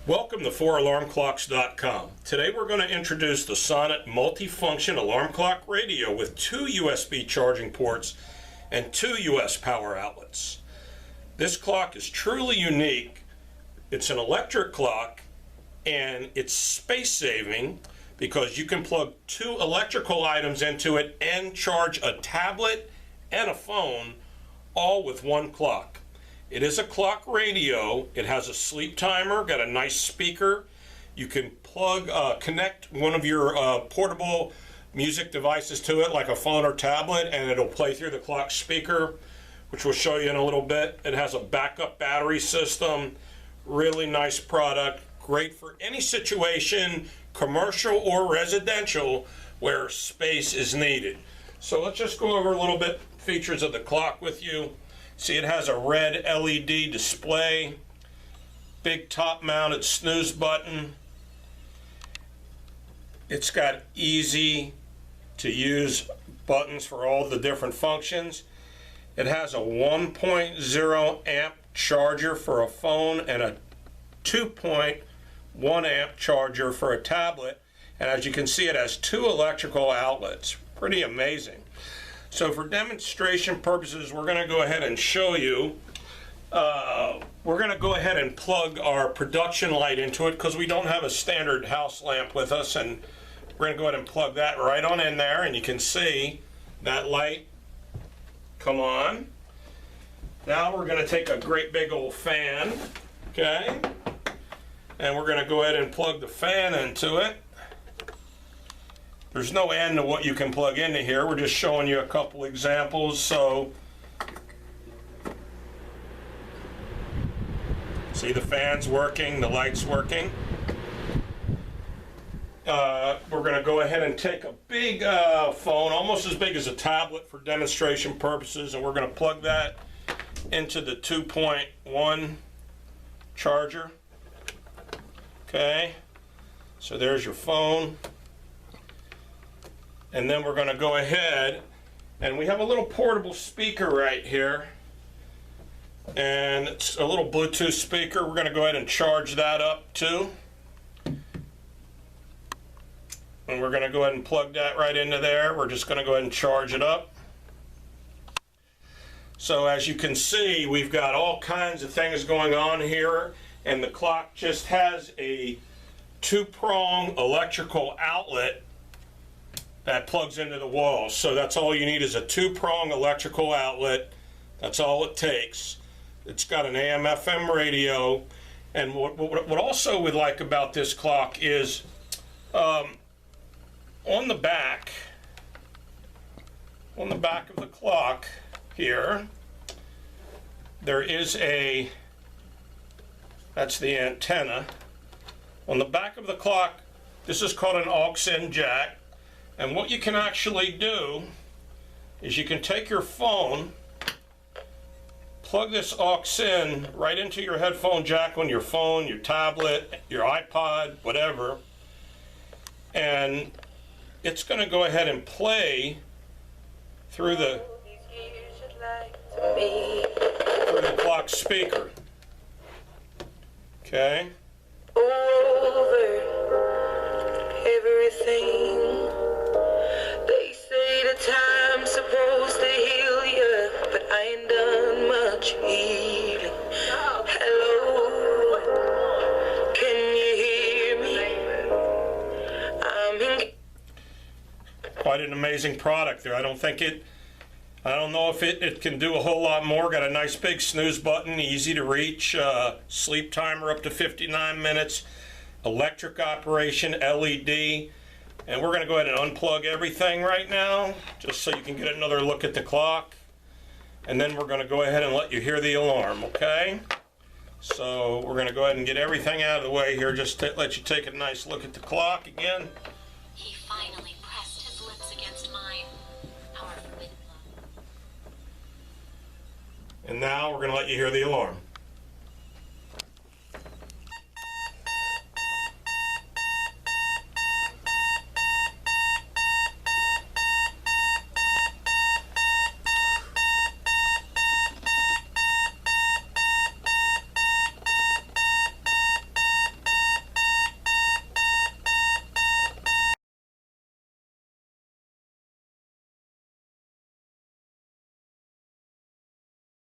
Welcome to 4alarmclocks.com. Today we're going to introduce the Sonnet multifunction alarm clock radio with 2 USB charging ports and 2 US power outlets. This clock is truly unique. It's an electric clock and it's space saving because you can plug 2 electrical items into it and charge a tablet and a phone all with one clock. It is a clock radio. It has a sleep timer, got a nice speaker. You can connect one of your portable music devices to it, like a phone or tablet, and it'll play through the clock speaker, which we'll show you in a little bit. It has a backup battery system. Really nice product. Great for any situation, commercial or residential, where space is needed. So let's just go over a little bit features of the clock with you. See, it has a red LED display, big top mounted snooze button. It's got easy to use buttons for all the different functions. It has a 1.0 amp charger for a phone and a 2.1 amp charger for a tablet. And as you can see, it has 2 electrical outlets. Pretty amazing. So for demonstration purposes, we're going to go ahead and show you. We're going to go ahead and plug our production light into it because we don't have a standard house lamp with us, and we're going to go ahead and plug that right on in there, and you can see that light come on. Now we're going to take a great big old fan, okay, and we're going to go ahead and plug the fan into it. There's no end to what you can plug into here. We're just showing you a couple examples. So, see, the fan's working, the light's working. We're going to go ahead and take a big phone, almost as big as a tablet for demonstration purposes, and we're going to plug that into the 2.1 charger. Okay, so there's your phone. And then we're going to go ahead, and we have a little portable speaker right here, and it's a little Bluetooth speaker. We're going to go ahead and charge that up too, and we're going to go ahead and plug that right into there. We're just going to go ahead and charge it up. So as you can see, we've got all kinds of things going on here, and the clock just has a 2-prong electrical outlet that plugs into the wall. So that's all you need is a 2-prong electrical outlet. That's all it takes. It's got an AM/FM radio. And what also we like about this clock is on the back of the clock here, there is that's the antenna. On the back of the clock, this is called an aux-in jack. And what you can actually do is you can take your phone, plug this aux-in right into your headphone jack on your phone, your tablet, your iPod, whatever, and it's going to go ahead and play through the clock speaker. Okay? Over everything. Time's supposed to heal you, but I ain't done much healing. Hello, can you hear me? I'm in. Quite an amazing product there. I don't know if it can do a whole lot more. Got a nice big snooze button, easy to reach, sleep timer up to 59 minutes, electric operation, LED. And we're going to go ahead and unplug everything right now, just so you can get another look at the clock. And then we're going to go ahead and let you hear the alarm, okay? So we're going to go ahead and get everything out of the way here, just to let you take a nice look at the clock again. He finally pressed his lips against mine. Our forbidden love. And now we're going to let you hear the alarm.